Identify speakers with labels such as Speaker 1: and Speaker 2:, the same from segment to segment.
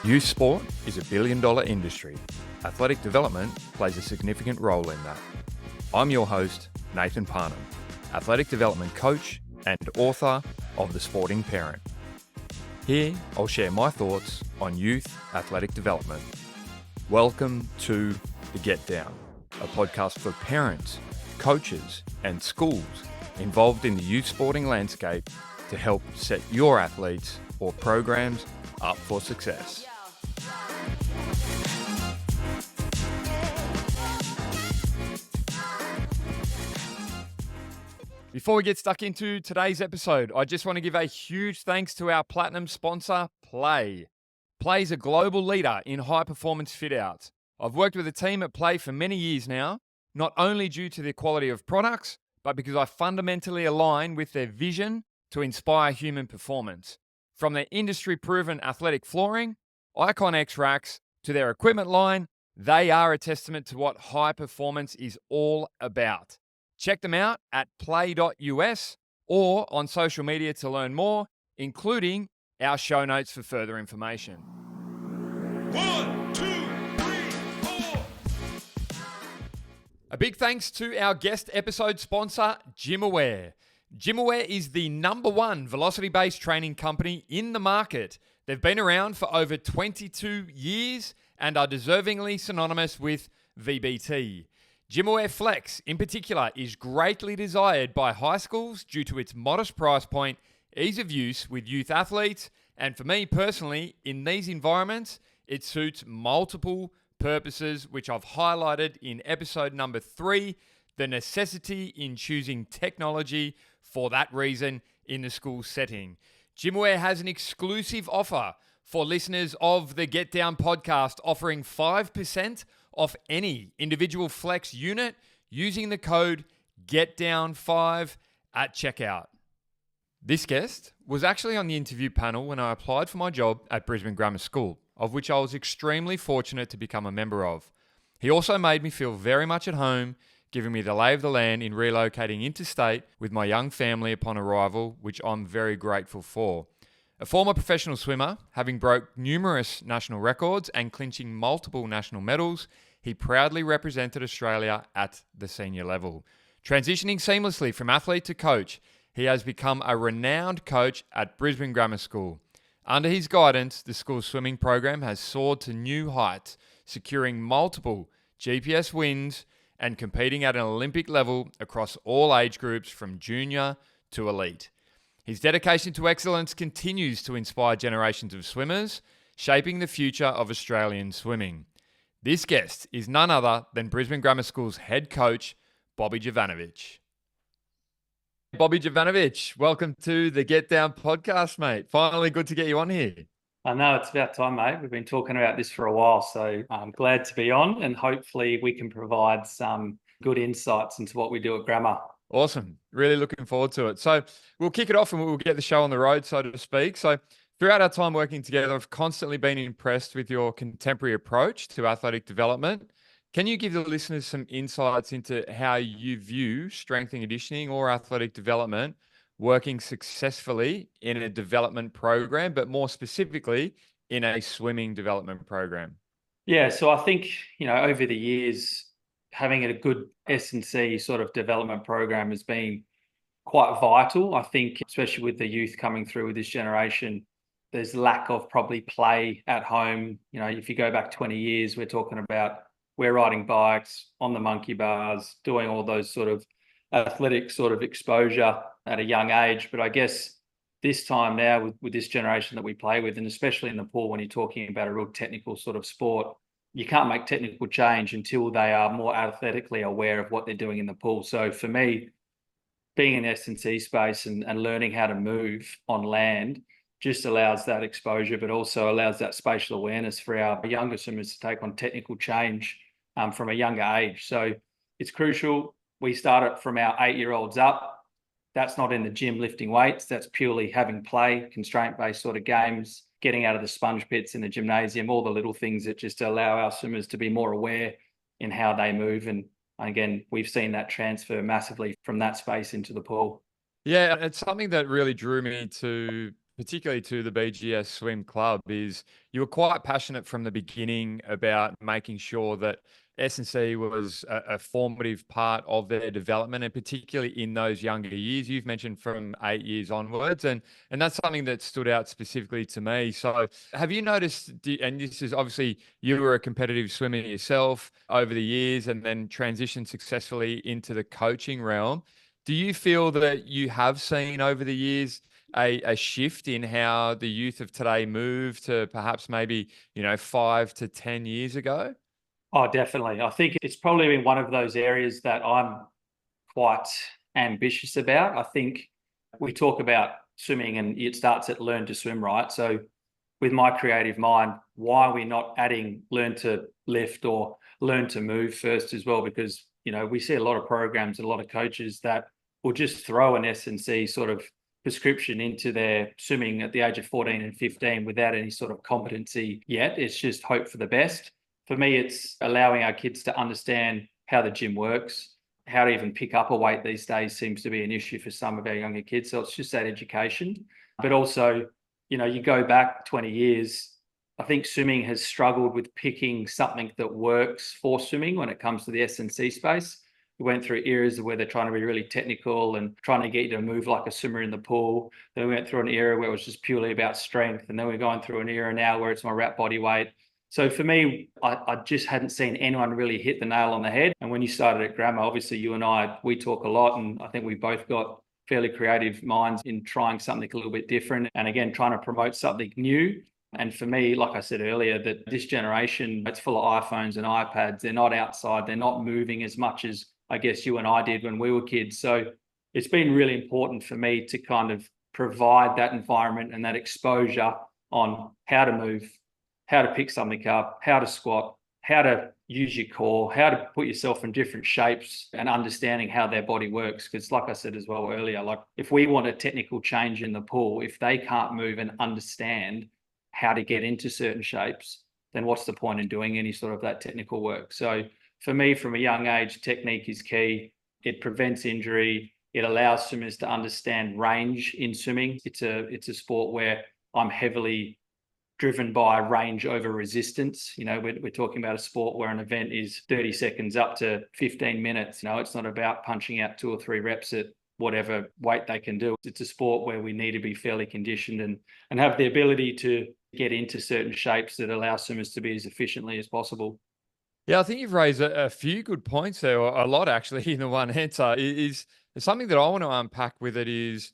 Speaker 1: Youth sport is a billion-dollar industry. Athletic development plays a significant role in that. I'm your host, Nathan Parnham, athletic development coach and author of The Sporting Parent. Here, I'll share my thoughts on youth athletic development. Welcome to The Get Down, a podcast for parents, coaches, and schools involved in the youth sporting landscape to help set your athletes or programs up for success. Before we get stuck into today's episode, I just want to give a huge thanks to our platinum sponsor, Play. Play is a global leader in high-performance fit-outs. I've worked with a team at Play for many years now, not only due to the quality of products, but because I fundamentally align with their vision to inspire human performance. From their industry-proven athletic flooring, Icon X racks, to their equipment line, they are a testament to what high performance is all about. Check them out at play.us or on social media to learn more, including our show notes for further information.
Speaker 2: 1, 2, 3, 4.
Speaker 1: A big thanks to our guest episode sponsor, GymAware. GymAware is the #1 velocity-based training company in the market. They've been around for over 22 years and are deservingly synonymous with VBT. GymAware Flex, in particular, is greatly desired by high schools due to its modest price point, ease of use with youth athletes, and for me personally, in these environments, it suits multiple purposes, which I've highlighted in episode number 3, the necessity in choosing technology for that reason in the school setting. GymAware has an exclusive offer for listeners of the Get Down podcast, offering 5% off any individual Flex unit using the code GETDOWN5 at checkout. This guest was actually on the interview panel when I applied for my job at Brisbane Grammar School, of which I was extremely fortunate to become a member of. He also made me feel very much at home, giving me the lay of the land in relocating interstate with my young family upon arrival, which I'm very grateful for. A former professional swimmer, having broke numerous national records and clinching multiple national medals, he proudly represented Australia at the senior level. Transitioning seamlessly from athlete to coach, he has become a renowned coach at Brisbane Grammar School. Under his guidance, the school's swimming program has soared to new heights, securing multiple GPS wins and competing at an Olympic level across all age groups from junior to elite. His dedication to excellence continues to inspire generations of swimmers, shaping the future of Australian swimming. This guest is none other than Brisbane Grammar School's head coach, Bobby Jovanovic. Bobby Jovanovic, welcome to the Get Down podcast, mate. Finally, good to get you on here.
Speaker 3: I know, it's about time, mate. We've been talking about this for a while, so I'm glad to be on, and hopefully we can provide some good insights into what we do at Grammar.
Speaker 1: Awesome. Really looking forward to it. So we'll kick it off and we'll get the show on the road, so to speak. So throughout our time working together, I've constantly been impressed with your contemporary approach to athletic development. Can you give the listeners some insights into how you view strength and conditioning or athletic development working successfully in a development program, but more specifically in a swimming development program?
Speaker 3: Yeah, so I think, over the years, having a good S&C sort of development program has been quite vital. I think, especially with the youth coming through with this generation, there's lack of probably play at home. If you go back 20 years, we're riding bikes on the monkey bars, doing all those sort of athletic sort of exposure at a young age. But I guess this time now with this generation that we play with, and especially in the pool, when you're talking about a real technical sort of sport, you can't make technical change until they are more athletically aware of what they're doing in the pool. So for me, being in S&C space and learning how to move on land just allows that exposure, but also allows that spatial awareness for our younger swimmers to take on technical change from a younger age. So it's crucial. We start it from our 8-year-olds up. That's not in the gym lifting weights. That's purely having play, constraint-based sort of games, getting out of the sponge pits in the gymnasium, all the little things that just allow our swimmers to be more aware in how they move. And again, we've seen that transfer massively from that space into the pool.
Speaker 1: Yeah, it's something that really drew me to particularly to the BGS Swim Club, is you were quite passionate from the beginning about making sure that S&C was a formative part of their development, and particularly in those younger years. You've mentioned from 8 years onwards, and that's something that stood out specifically to me. So, have you noticed? And this is obviously you were a competitive swimmer yourself over the years, and then transitioned successfully into the coaching realm. Do you feel that you have seen over the years a shift in how the youth of today move to perhaps maybe, 5 to 10 years ago?
Speaker 3: Oh, definitely. I think it's probably been one of those areas that I'm quite ambitious about. I think we talk about swimming and it starts at learn to swim, right? So with my creative mind, why are we not adding learn to lift or learn to move first as well? Because, we see a lot of programs, a lot of coaches that will just throw an S&C sort of prescription into their swimming at the age of 14 and 15 without any sort of competency yet. It's just hope for the best. For me, it's allowing our kids to understand how the gym works. How to even pick up a weight these days seems to be an issue for some of our younger kids. So it's just that education. But also, you go back 20 years, I think swimming has struggled with picking something that works for swimming when it comes to the S&C space. We went through eras where they're trying to be really technical and trying to get you to move like a swimmer in the pool. Then we went through an era where it was just purely about strength. And then we're going through an era now where it's more about body weight. So for me, I just hadn't seen anyone really hit the nail on the head. And when you started at Grammar, obviously you and I, we talk a lot, and I think we both got fairly creative minds in trying something a little bit different. And again, trying to promote something new. And for me, like I said earlier, that this generation, it's full of iPhones and iPads. They're not outside. They're not moving as much as I guess you and I did when we were kids. So it's been really important for me to kind of provide that environment and that exposure on how to move, how to pick something up, how to squat, how to use your core, how to put yourself in different shapes, and understanding how their body works. Because like I said as well earlier, like if we want a technical change in the pool, if they can't move and understand how to get into certain shapes, then what's the point in doing any sort of that technical work? So for me, from a young age, technique is key. It prevents injury. It allows swimmers to understand range in swimming. It's a sport where I'm heavily driven by range over resistance. We're talking about a sport where an event is 30 seconds up to 15 minutes. It's not about punching out 2 or 3 reps at whatever weight they can do. It's a sport where we need to be fairly conditioned and have the ability to get into certain shapes that allow swimmers to be as efficiently as possible.
Speaker 1: Yeah, I think you've raised a few good points there, or a lot actually, in the one answer. Is something that I want to unpack with it is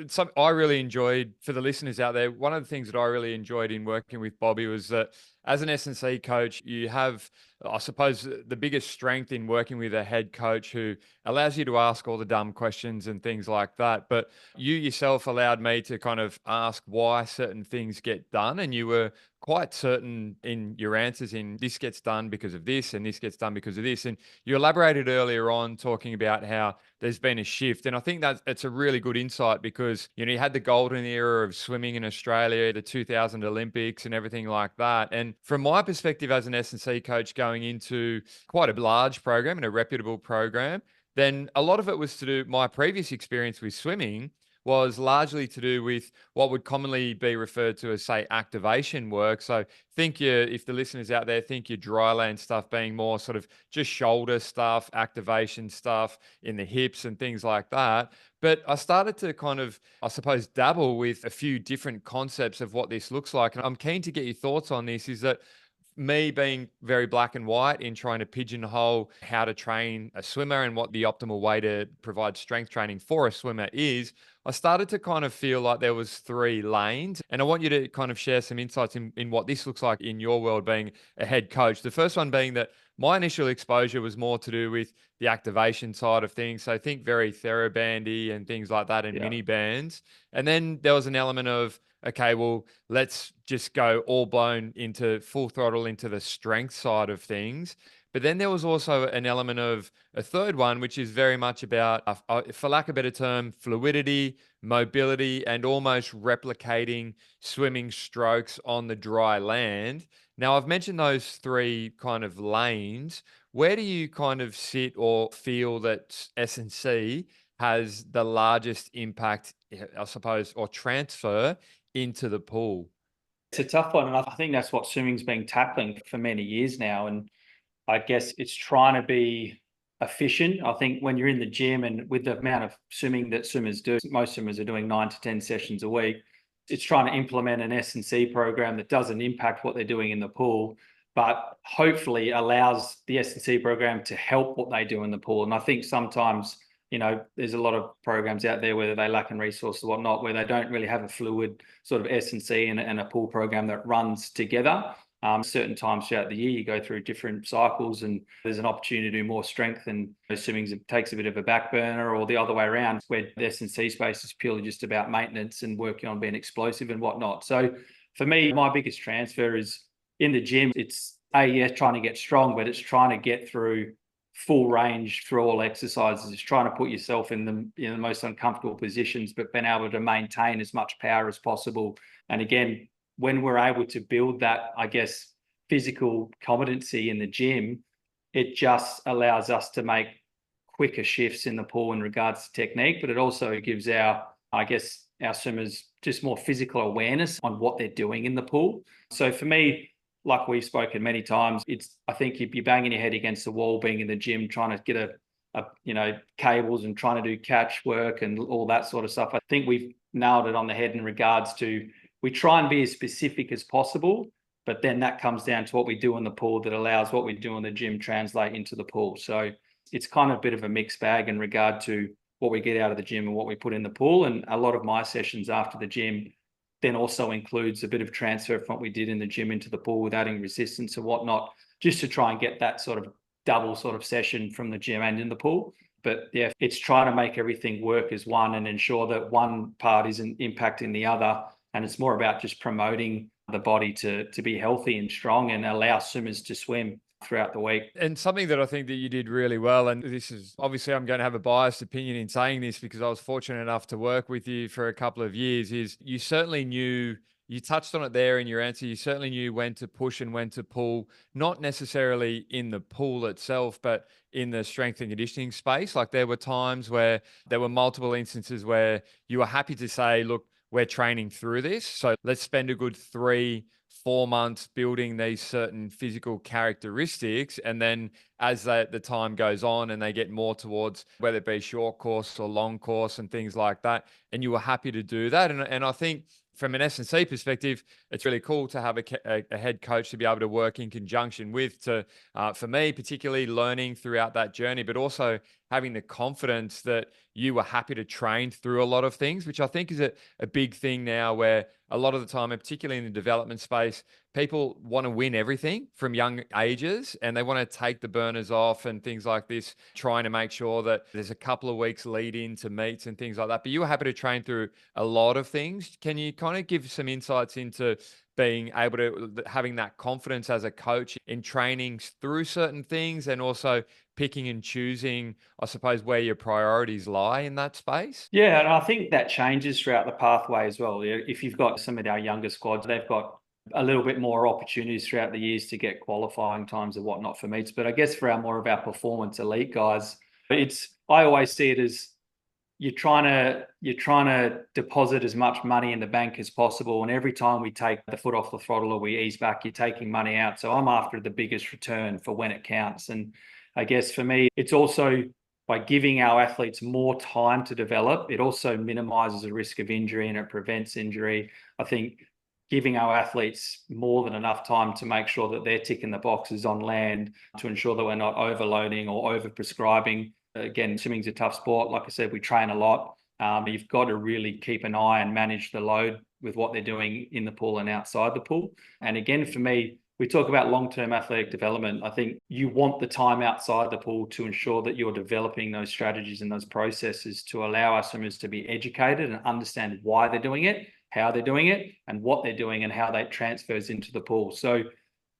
Speaker 1: some I really enjoyed for the listeners out there. One of the things that I really enjoyed in working with Bobby was that as an S&C coach, you have, I suppose, the biggest strength in working with a head coach who allows you to ask all the dumb questions and things like that. But you yourself allowed me to kind of ask why certain things get done, and you were quite certain in your answers in this gets done because of this and this gets done because of this. And you elaborated earlier on talking about how there's been a shift. And I think that it's a really good insight because, you had the golden era of swimming in Australia, the 2000 Olympics and everything like that. And from my perspective as an S&C coach going into quite a large program and a reputable program, then a lot of it was to do my previous experience with swimming was largely to do with what would commonly be referred to as, say, activation work. So if the listeners out there think your dryland stuff being more sort of just shoulder stuff, activation stuff in the hips and things like that. But I started to kind of, I suppose, dabble with a few different concepts of what this looks like. And I'm keen to get your thoughts on this, is that me being very black and white in trying to pigeonhole how to train a swimmer and what the optimal way to provide strength training for a swimmer is, I started to kind of feel like there was 3 lanes. And I want you to kind of share some insights in what this looks like in your world being a head coach. The first one being that my initial exposure was more to do with the activation side of things. So think very TheraBandy and things like that, and
Speaker 3: Yeah.
Speaker 1: mini bands. And then there was an element of, okay, well, let's just go all blown into full throttle into the strength side of things. But then there was also an element of a third one, which is very much about, for lack of a better term, fluidity, mobility, and almost replicating swimming strokes on the dry land. Now, I've mentioned those 3 kind of lanes. Where do you kind of sit or feel that S&C has the largest impact, I suppose, or transfer into the pool?
Speaker 3: It's a tough one, and I think that's what swimming's been tackling for many years now. And I guess it's trying to be efficient. I think when you're in the gym and with the amount of swimming that swimmers do, most swimmers are doing 9 to 10 sessions a week. It's trying to implement an S&C program that doesn't impact what they're doing in the pool, but hopefully allows the S&C program to help what they do in the pool. And I think sometimes, there's a lot of programs out there, whether they lack in resources or whatnot, where they don't really have a fluid sort of S&C and a pool program that runs together. Certain times throughout the year, you go through different cycles and there's an opportunity to do more strength, and assuming it takes a bit of a back burner, or the other way around, where the S&C space is purely just about maintenance and working on being explosive and whatnot. So for me, my biggest transfer is in the gym. It's trying to get strong, but it's trying to get through full range through all exercises. It's trying to put yourself in the most uncomfortable positions, but being able to maintain as much power as possible. And again, when we're able to build that, I guess, physical competency in the gym, it just allows us to make quicker shifts in the pool in regards to technique, but it also gives our swimmers just more physical awareness on what they're doing in the pool. So for me, like we've spoken many times, I think you'd be banging your head against the wall being in the gym, trying to get cables and trying to do catch work and all that sort of stuff. I think we've nailed it on the head in regards to, we try and be as specific as possible, but then that comes down to what we do in the pool that allows what we do in the gym translate into the pool. So it's kind of a bit of a mixed bag in regard to what we get out of the gym and what we put in the pool. And a lot of my sessions after the gym then also includes a bit of transfer from what we did in the gym into the pool with adding resistance and whatnot, just to try and get that sort of double sort of session from the gym and in the pool. But yeah, it's trying to make everything work as one and ensure that one part isn't impacting the other. And it's more about just promoting the body to be healthy and strong and allow swimmers to swim throughout the week.
Speaker 1: And something that I think that you did really well, and this is obviously, I'm going to have a biased opinion in saying this because I was fortunate enough to work with you for a couple of years, is you certainly knew, you touched on it there in your answer, you certainly knew when to push and when to pull, not necessarily in the pool itself, but in the strength and conditioning space. Like there were times where there were multiple instances where you were happy to say, look, we're training through this. So let's spend a good 3-4 months building these certain physical characteristics. And then as the time goes on and they get more towards whether it be short course or long course and things like that, and you were happy to do that. And I think from an S&C perspective, it's really cool to have a head coach to be able to work in conjunction with, for me, particularly learning throughout that journey, but also having the confidence that you were happy to train through a lot of things, which I think is a big thing now, where a lot of the time, and particularly in the development space, people want to win everything from young ages and they want to take the burners off and things like this, trying to make sure that there's a couple of weeks lead into meets and things like that. But you were happy to train through a lot of things. Can you kind of give some insights into being able to, having that confidence as a coach in training through certain things, and also picking and choosing, I suppose, where your priorities lie in that space?
Speaker 3: Yeah, and I think that changes throughout the pathway as well. If you've got some of our younger squads, they've got a little bit more opportunities throughout the years to get qualifying times and whatnot for meets. But I guess for more of our performance elite guys, I always see it as you're trying to deposit as much money in the bank as possible. And every time we take the foot off the throttle or we ease back, you're taking money out. So I'm after the biggest return for when it counts. And I guess for me, it's also by giving our athletes more time to develop, it also minimizes the risk of injury and it prevents injury. I think giving our athletes more than enough time to make sure that they're ticking the boxes on land to ensure that we're not overloading or over-prescribing. Again, swimming's a tough sport. Like I said, we train a lot. You've got to really keep an eye and manage the load with what they're doing in the pool and outside the pool. And again, for me, we talk about long-term athletic development. I think you want the time outside the pool to ensure that you're developing those strategies and those processes to allow our swimmers to be educated and understand why they're doing it, how they're doing it, and what they're doing and how that transfers into the pool. So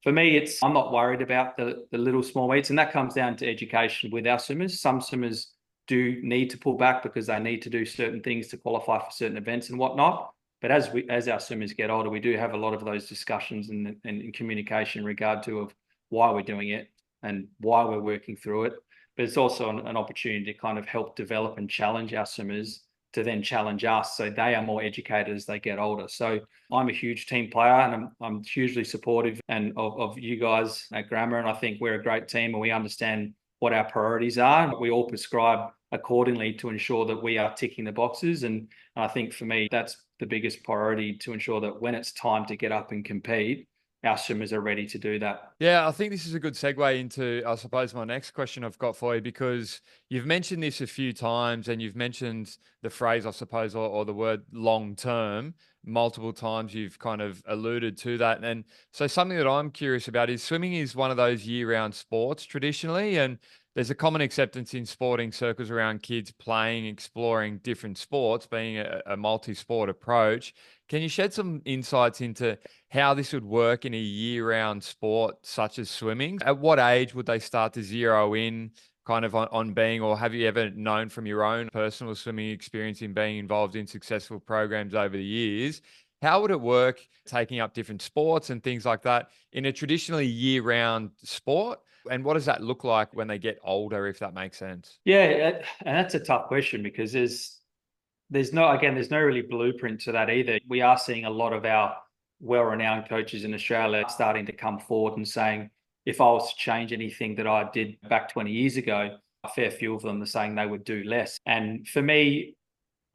Speaker 3: for me, I'm not worried about the little small meets, and that comes down to education with our swimmers. Some swimmers do need to pull back because they need to do certain things to qualify for certain events and whatnot. But as our swimmers get older, we do have a lot of those discussions and communication in regard to of why we're doing it and why we're working through it. but it's also an opportunity to kind of help develop and challenge our swimmers to then challenge us so they are more educated as they get older. So I'm a huge team player, and I'm hugely supportive of you guys at Grammar. And I think we're a great team and we understand what our priorities are. We all prescribe accordingly to ensure that we are ticking the boxes. And I think for me, that's the biggest priority, to ensure that when it's time to get up and compete, our swimmers are ready to do that.
Speaker 1: Yeah, I think this is a good segue into, I suppose, my next question I've got for you, because you've mentioned this a few times and you've mentioned the phrase, I suppose, or the word long term multiple times. You've kind of alluded to that. And so something that I'm curious about is swimming is one of those year-round sports traditionally, and there's a common acceptance in sporting circles around kids playing, exploring different sports, being a multi-sport approach. Can you shed some insights into how this would work in a year-round sport such as swimming? At what age would they start to zero in kind of on being, or have you ever known from your own personal swimming experience in being involved in successful programs over the years? How would it work taking up different sports and things like that in a traditionally year-round sport? And what does that look like when they get older, if that makes sense?
Speaker 3: Yeah, and that's a tough question, because there's no really blueprint to that either. We are seeing a lot of our well-renowned coaches in Australia starting to come forward and saying, if I was to change anything that I did back 20 years ago, a fair few of them are saying they would do less. And for me,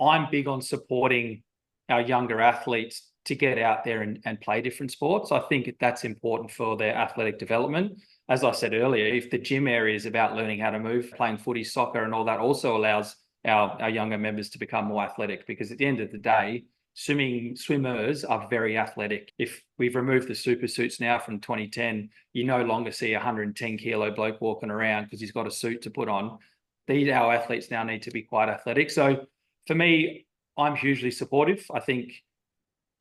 Speaker 3: I'm big on supporting our younger athletes to get out there and play different sports. I think that's important for their athletic development. As I said earlier, if the gym area is about learning how to move, playing footy, soccer, and all that also allows our younger members to become more athletic, because at the end of the day, swimmers are very athletic. If we've removed the super suits now from 2010, you no longer see a 110 kilo bloke walking around because he's got a suit to put on. Our athletes now need to be quite athletic. So for me, I'm hugely supportive. I think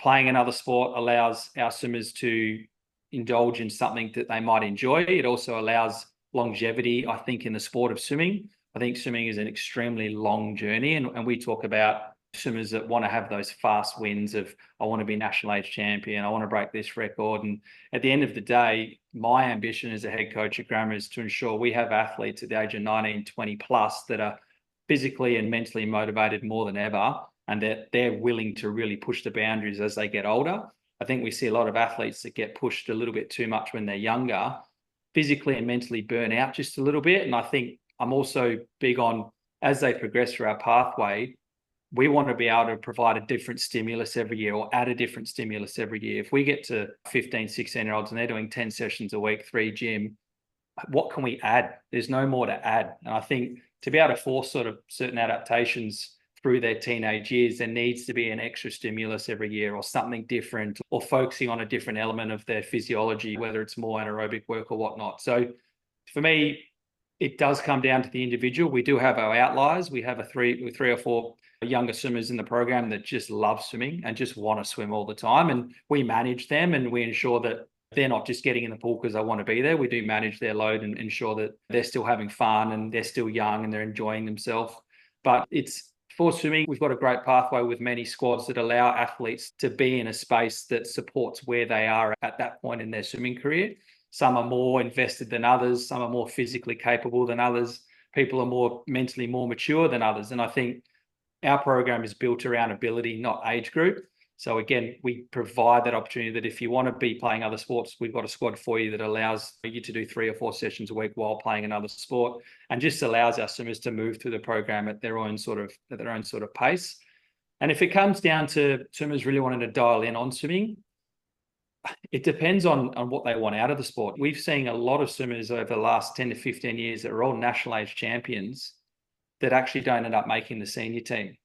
Speaker 3: playing another sport allows our swimmers to indulge in something that they might enjoy. It also allows longevity, I think, in the sport of swimming. I think swimming is an extremely long journey, and we talk about swimmers that want to have those fast wins of, I want to be national age champion, I want to break this record. And at the end of the day, my ambition as a head coach at Grammar is to ensure we have athletes at the age of 19, 20 plus that are physically and mentally motivated more than ever, and that they're willing to really push the boundaries as they get older. I think we see a lot of athletes that get pushed a little bit too much when they're younger, physically and mentally burn out just a little bit. And I think I'm also big on, as they progress through our pathway, we want to be able to provide a different stimulus every year, or add a different stimulus every year. If we get to 15, 16-year-olds and they're doing 10 sessions a week, 3 gym, what can we add? There's no more to add. And I think to be able to force sort of certain adaptations through their teenage years, there needs to be an extra stimulus every year, or something different, or focusing on a different element of their physiology, whether it's more anaerobic work or whatnot. So for me, it does come down to the individual. We do have our outliers. We have three or four younger swimmers in the program that just love swimming and just want to swim all the time. And we manage them and we ensure that they're not just getting in the pool because they want to be there. We do manage their load and ensure that they're still having fun and they're still young and they're enjoying themselves. But it's for swimming, we've got a great pathway with many squads that allow athletes to be in a space that supports where they are at that point in their swimming career. Some are more invested than others. Some are more physically capable than others. People are more mentally more mature than others. And I think our program is built around ability, not age group. So again, we provide that opportunity that if you want to be playing other sports, we've got a squad for you that allows you to do 3 or 4 sessions a week while playing another sport, and just allows our swimmers to move through the program at their own sort of pace. And if it comes down to swimmers really wanting to dial in on swimming, it depends on what they want out of the sport. We've seen a lot of swimmers over the last 10 to 15 years that are all national age champions that actually don't end up making the senior team.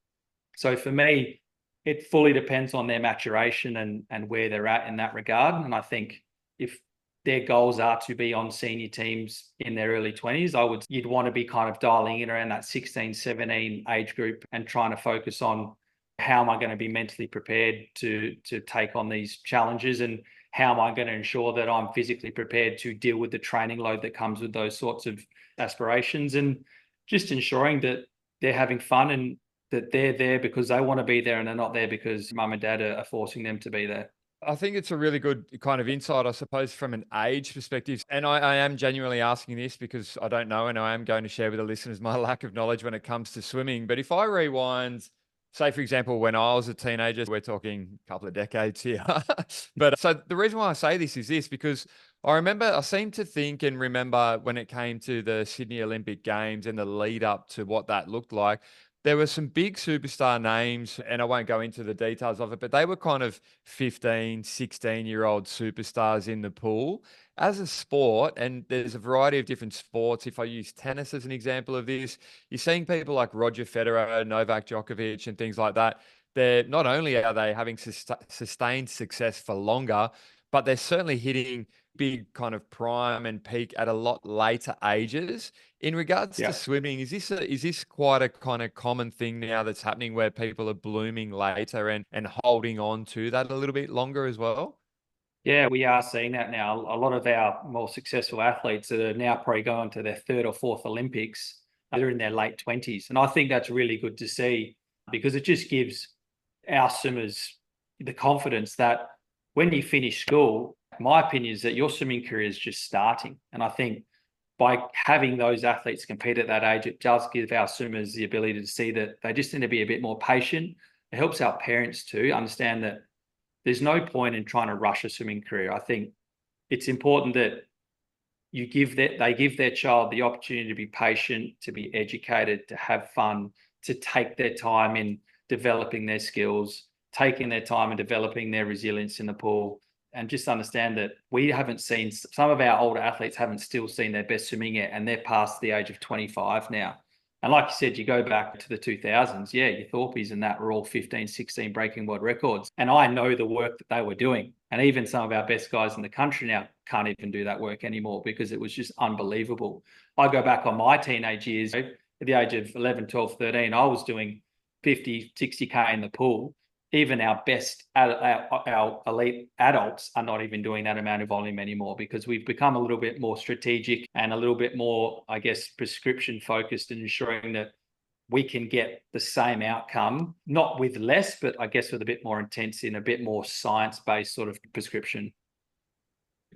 Speaker 3: So for me, it fully depends on their maturation and where they're at in that regard. And I think if their goals are to be on senior teams in their early 20s, you'd want to be kind of dialing in around that 16, 17 age group and trying to focus on, how am I going to be mentally prepared to take on these challenges, and how am I going to ensure that I'm physically prepared to deal with the training load that comes with those sorts of aspirations, and just ensuring that they're having fun and that they're there because they want to be there and they're not there because mum and dad are forcing them to be there.
Speaker 1: I think it's a really good kind of insight, I suppose, from an age perspective. And I am genuinely asking this because I don't know, and I am going to share with the listeners my lack of knowledge when it comes to swimming. But if I rewind, say, for example, when I was a teenager, we're talking a couple of decades here. But so the reason why I say this is this, because I remember, I seem to think and remember when it came to the Sydney Olympic Games and the lead up to what that looked like, there were some big superstar names, and I won't go into the details of it, but they were kind of 15, 16-year-old superstars in the pool. As a sport, and there's a variety of different sports. If I use tennis as an example of this, you're seeing people like Roger Federer, Novak Djokovic, and things like that. They're not only are they having sustained success for longer, but they're certainly hitting big kind of prime and peak at a lot later ages. In regards to
Speaker 3: Yeah.
Speaker 1: swimming, is this quite a kind of common thing now that's happening where people are blooming later and holding on to that a little bit longer as well?
Speaker 3: Yeah, we are seeing that now. A lot of our more successful athletes that are now probably going to their third or fourth Olympics, they're in their late 20s. And I think that's really good to see because it just gives our swimmers the confidence that when you finish school, my opinion is that your swimming career is just starting. And I think by having those athletes compete at that age, it does give our swimmers the ability to see that they just need to be a bit more patient. It helps our parents too understand that there's no point in trying to rush a swimming career. I think it's important that they give their child the opportunity to be patient, to be educated, to have fun, to take their time in developing their skills, taking their time in developing their resilience in the pool, and just understand that we haven't seen, some of our older athletes haven't still seen their best swimming yet, and they're past the age of 25 now. And like you said, you go back to the 2000s, yeah, your Thorpes and that were all 15, 16 breaking world records. And I know the work that they were doing. And even some of our best guys in the country now can't even do that work anymore because it was just unbelievable. I go back on my teenage years, at the age of 11, 12, 13, I was doing 50, 60K in the pool. Even our best, our elite adults are not even doing that amount of volume anymore because we've become a little bit more strategic and a little bit more, I guess, prescription focused in ensuring that we can get the same outcome, not with less, but I guess with a bit more intensity and a bit more science-based sort of prescription.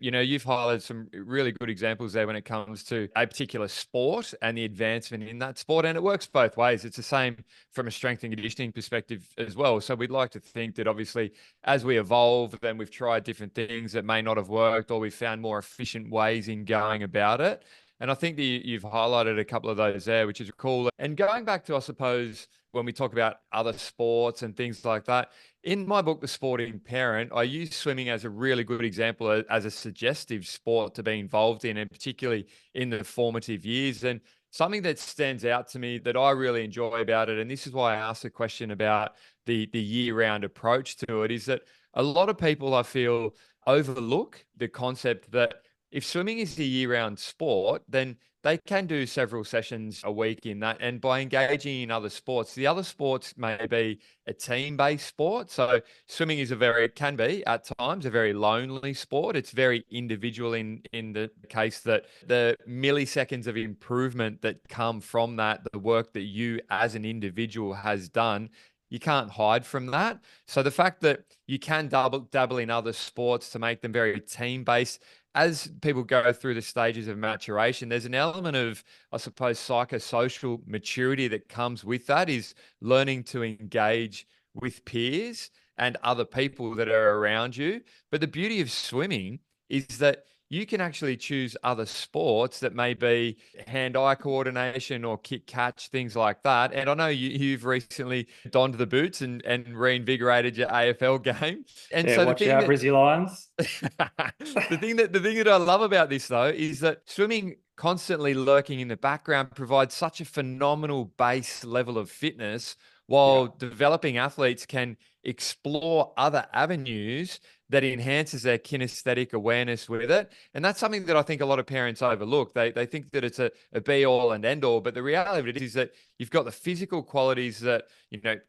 Speaker 1: You know, you've highlighted some really good examples there when it comes to a particular sport and the advancement in that sport. And it works both ways. It's the same from a strength and conditioning perspective as well. So we'd like to think that obviously as we evolve, then we've tried different things that may not have worked or we've found more efficient ways in going about it. And I think that you've highlighted a couple of those there, which is cool. And going back to, I suppose, when we talk about other sports and things like that, in my book, The Sporting Parent, I use swimming as a really good example as a suggestive sport to be involved in, and particularly in the formative years. And something that stands out to me that I really enjoy about it, and this is why I asked the question about the year-round approach to it, is that a lot of people, I feel, overlook the concept that if swimming is a year-round sport, then they can do several sessions a week in that. And by engaging in other sports, the other sports may be a team-based sport. So swimming is it can be at times a very lonely sport. It's very individual in the case that the milliseconds of improvement that come from that, the work that you as an individual has done, you can't hide from that. So the fact that you can dabble in other sports to make them very team-based, as people go through the stages of maturation, there's an element of, I suppose, psychosocial maturity that comes with that, is learning to engage with peers and other people that are around you. But the beauty of swimming is that you can actually choose other sports that may be hand-eye coordination or kick catch, things like that. And I know you've recently donned the boots and reinvigorated your AFL game. And
Speaker 3: Yeah,
Speaker 1: so
Speaker 3: watch out, Brizzy Lions.
Speaker 1: the thing that I love about this though is that swimming constantly lurking in the background provides such a phenomenal base level of fitness, while developing athletes can explore other avenues that enhances their kinesthetic awareness with it. And that's something that I think a lot of parents overlook. They think that it's a be all and end all, but the reality of it is that you've got the physical qualities that,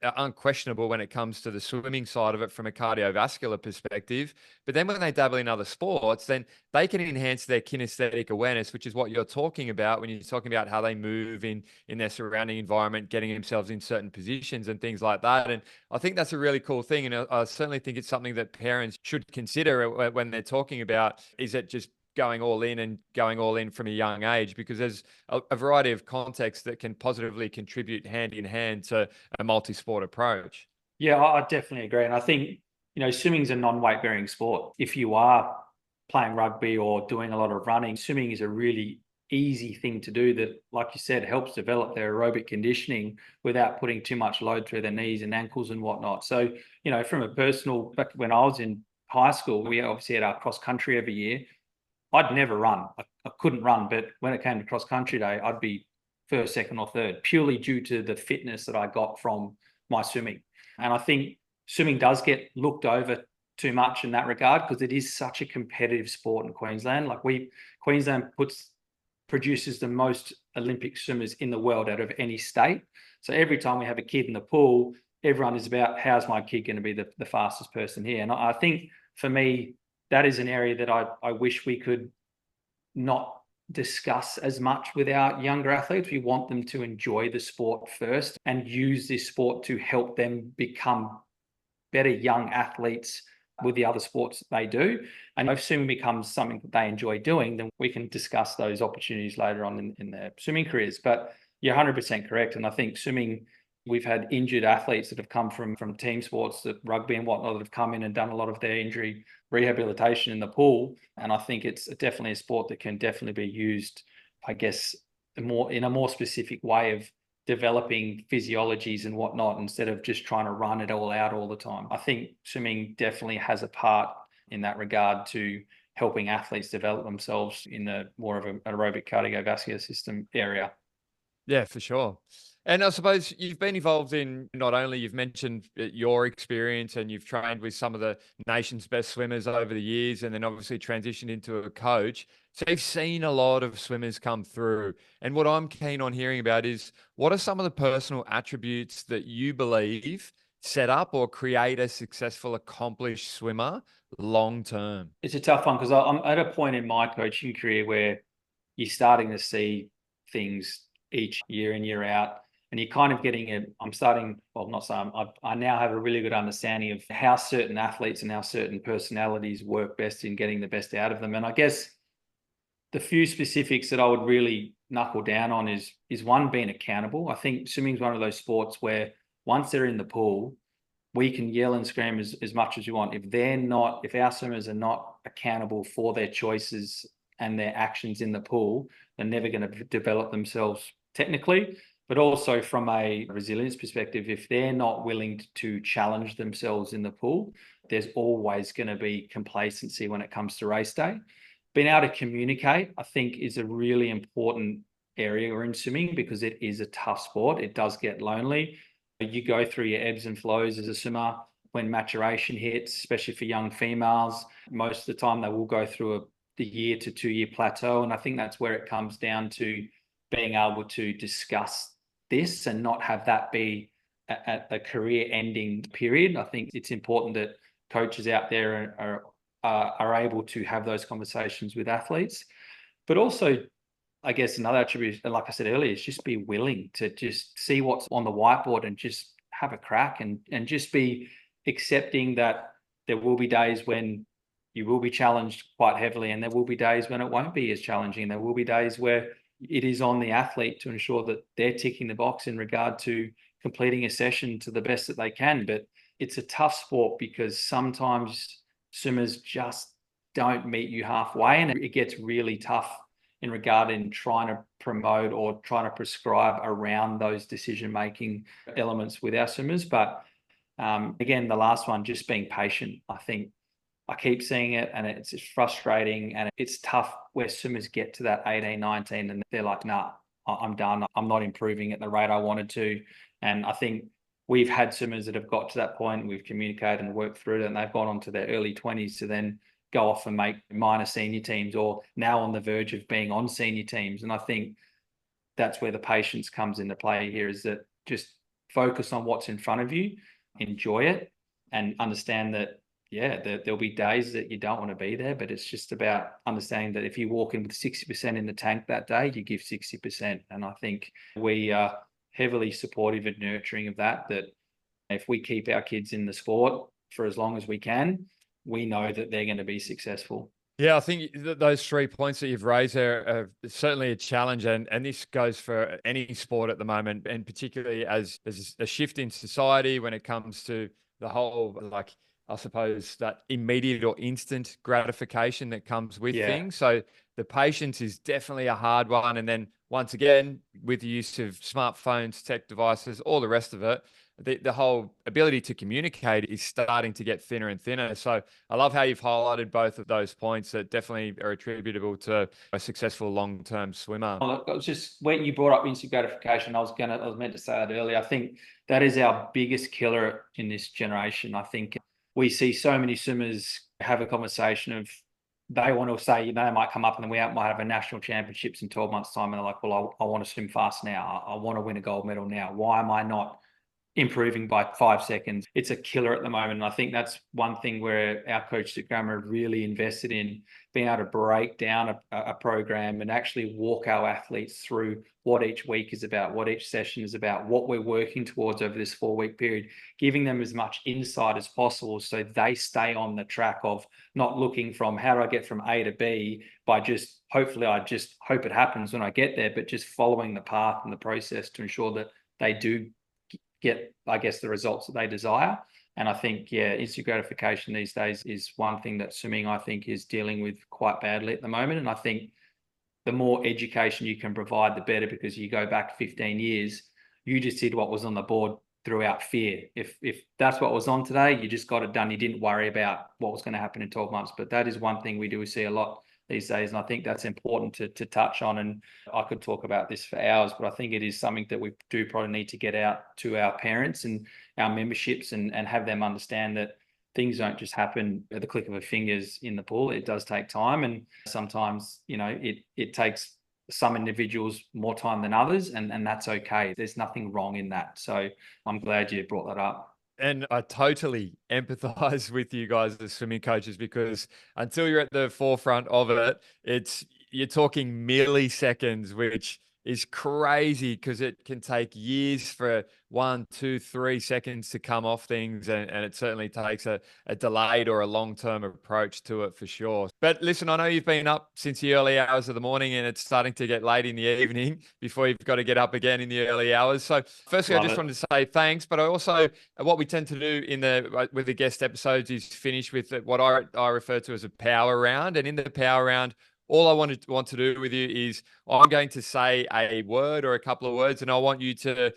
Speaker 1: are unquestionable when it comes to the swimming side of it from a cardiovascular perspective. But then when they dabble in other sports, then they can enhance their kinesthetic awareness, which is what you're talking about when you're talking about how they move in their surrounding environment, getting themselves in certain positions and things like that. And I think that's a really cool thing. And I certainly think it's something that parents should consider when they're talking about, is it just going all in and going all in from a young age, because there's a variety of contexts that can positively contribute hand in hand to a multi-sport approach.
Speaker 3: Yeah, I definitely agree. And I think, swimming's a non-weight bearing sport. If you are playing rugby or doing a lot of running, swimming is a really easy thing to do that, like you said, helps develop their aerobic conditioning without putting too much load through their knees and ankles and whatnot. So, from a personal, back when I was in high school, we obviously had our cross country every year. I'd never run. I couldn't run, but when it came to cross country day, I'd be first, second, or third, purely due to the fitness that I got from my swimming. And I think swimming does get looked over too much in that regard because it is such a competitive sport in Queensland. Like Queensland produces the most Olympic swimmers in the world out of any state. So every time we have a kid in the pool, everyone is about, how's my kid going to be the fastest person here? And I think for me, that is an area that I wish we could not discuss as much with our younger athletes. We want them to enjoy the sport first and use this sport to help them become better young athletes with the other sports that they do. And if swimming becomes something that they enjoy doing, then we can discuss those opportunities later on in their swimming careers. But you're 100% correct. And I think swimming, we've had injured athletes that have come from team sports, that rugby and whatnot, that have come in and done a lot of their injury rehabilitation in the pool. And I think it's definitely a sport that can definitely be used, I guess, in a more specific way of developing physiologies and whatnot, instead of just trying to run it all out all the time. I think swimming definitely has a part in that regard to helping athletes develop themselves in the more of an aerobic cardiovascular system area.
Speaker 1: Yeah, for sure. And I suppose you've been involved in, not only you've mentioned your experience and you've trained with some of the nation's best swimmers over the years, and then obviously transitioned into a coach. So you've seen a lot of swimmers come through. And what I'm keen on hearing about is, what are some of the personal attributes that you believe set up or create a successful, accomplished swimmer long term?
Speaker 3: It's a tough one because I'm at a point in my coaching career where you're starting to see things each year in, year out. And you're kind of getting it. I now have a really good understanding of how certain athletes and how certain personalities work best in getting the best out of them. And I guess the few specifics that I would really knuckle down on is one, being accountable. I think swimming is one of those sports where once they're in the pool, we can yell and scream as much as you want. If our swimmers are not accountable for their choices and their actions in the pool, they're never going to develop themselves technically, but also from a resilience perspective. If they're not willing to challenge themselves in the pool, there's always going to be complacency when it comes to race day. Being able to communicate, I think, is a really important area in swimming because it is a tough sport. It does get lonely. You go through your ebbs and flows as a swimmer. When maturation hits, especially for young females, most of the time they will go through the 1 to 2 year plateau. And I think that's where it comes down to being able to discuss this and not have that be a career ending period. I think it's important that coaches out there are able to have those conversations with athletes. But also, I guess another attribute, like I said earlier, is just be willing to just see what's on the whiteboard and just have a crack, and just be accepting that there will be days when you will be challenged quite heavily, and there will be days when it won't be as challenging. There will be days where it is on the athlete to ensure that they're ticking the box in regard to completing a session to the best that they can. But it's a tough sport because sometimes swimmers just don't meet you halfway, and it gets really tough in regard in trying to promote or trying to prescribe around those decision-making elements with our swimmers. But again, the last one, just being patient. I think I keep seeing it, and it's frustrating, and it's tough where swimmers get to that 18, 19 and they're like, nah, I'm done. I'm not improving at the rate I wanted to. And I think we've had swimmers that have got to that point, we've communicated and worked through it, and they've gone on to their early 20s to then go off and make minor senior teams, or now on the verge of being on senior teams. And I think that's where the patience comes into play here, is that just focus on what's in front of you, enjoy it, and understand that, there'll be days that you don't want to be there, but it's just about understanding that if you walk in with 60% in the tank that day, you give 60%. And I think we are heavily supportive and nurturing of that if we keep our kids in the sport for as long as we can, we know that they're going to be successful.
Speaker 1: Yeah, I think those 3 points that you've raised there are certainly a challenge, and this goes for any sport at the moment, and particularly as there's a shift in society when it comes to the whole, like, I suppose, that immediate or instant gratification that comes with things. So the patience is definitely a hard one. And then once again, with the use of smartphones, tech devices, all the rest of it, the whole ability to communicate is starting to get thinner and thinner. So I love how you've highlighted both of those points that definitely are attributable to a successful long-term swimmer.
Speaker 3: Well, it was just when you brought up instant gratification, I was meant to say that earlier. I think that is our biggest killer in this generation. I think we see so many swimmers have a conversation of, they want to say, they might come up and then we might have a national championships in 12 months' time, and they're like, well, I want to swim fast now. I want to win a gold medal now. Why am I not improving by 5 seconds? It's a killer at the moment. And I think that's one thing where our coaches at Grammar have really invested in, being able to break down a program and actually walk our athletes through what each week is about, what each session is about, what we're working towards over this 4-week period, giving them as much insight as possible so they stay on the track of not looking from how do I get from A to B by just, hopefully I just hope it happens when I get there, but just following the path and the process to ensure that they do get, I guess, the results that they desire. And I think, instant gratification these days is one thing that swimming, I think, is dealing with quite badly at the moment. And I think the more education you can provide, the better, because you go back 15 years, you just did what was on the board throughout fear. If that's what was on today, you just got it done. You didn't worry about what was going to happen in 12 months. But that is one thing we do see a lot these days. And I think that's important to touch on. And I could talk about this for hours, but I think it is something that we do probably need to get out to our parents and our memberships and have them understand that things don't just happen at the click of a fingers in the pool. It does take time. And sometimes, it takes some individuals more time than others, and that's okay. There's nothing wrong in that. So I'm glad you brought that up.
Speaker 1: And I totally empathize with you guys as swimming coaches, because until you're at the forefront of it, you're talking milliseconds, which is crazy because it can take years for 1, 2, 3 seconds to come off things. And it certainly takes a delayed or a long-term approach to it for sure. But listen, I know you've been up since the early hours of the morning and it's starting to get late in the evening before you've got to get up again in the early hours. So firstly, I just wanted to say thanks, but I also, what we tend to do with the guest episodes is finish with what I refer to as a power round. And in the power round, all I want to do with you is I'm going to say a word or a couple of words, and I want you to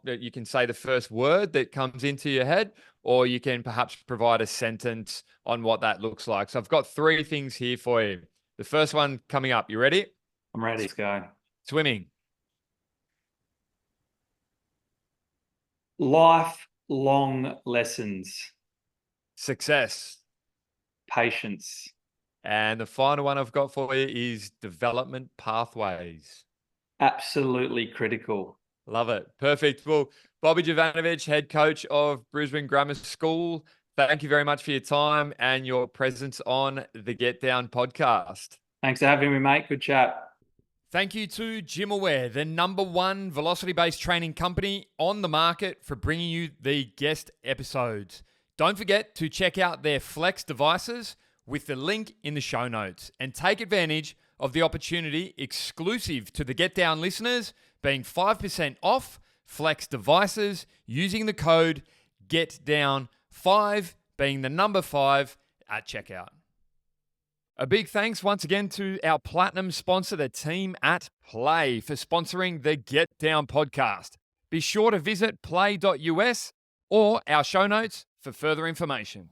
Speaker 1: you can say the first word that comes into your head, or you can perhaps provide a sentence on what that looks like. So I've got 3 things here for you. The first one coming up. You ready?
Speaker 3: I'm ready. Let's go.
Speaker 1: Swimming.
Speaker 3: Lifelong lessons.
Speaker 1: Success.
Speaker 3: Patience.
Speaker 1: And the final one I've got for you is development pathways.
Speaker 3: Absolutely critical.
Speaker 1: Love it. Perfect. Well, Bobby Jovanovic, head coach of Brisbane Grammar School, thank you very much for your time and your presence on the Get Down podcast.
Speaker 3: Thanks for having me, mate. Good chat.
Speaker 1: Thank you to GymAware, the #1 velocity-based training company on the market, for bringing you the guest episodes. Don't forget to check out their Flex devices with the link in the show notes, and take advantage of the opportunity exclusive to the Get Down listeners, being 5% off Flex devices using the code GETDOWN5, being the number 5 at checkout. A big thanks once again to our platinum sponsor, the team at Play, for sponsoring the Get Down podcast. Be sure to visit play.us or our show notes for further information.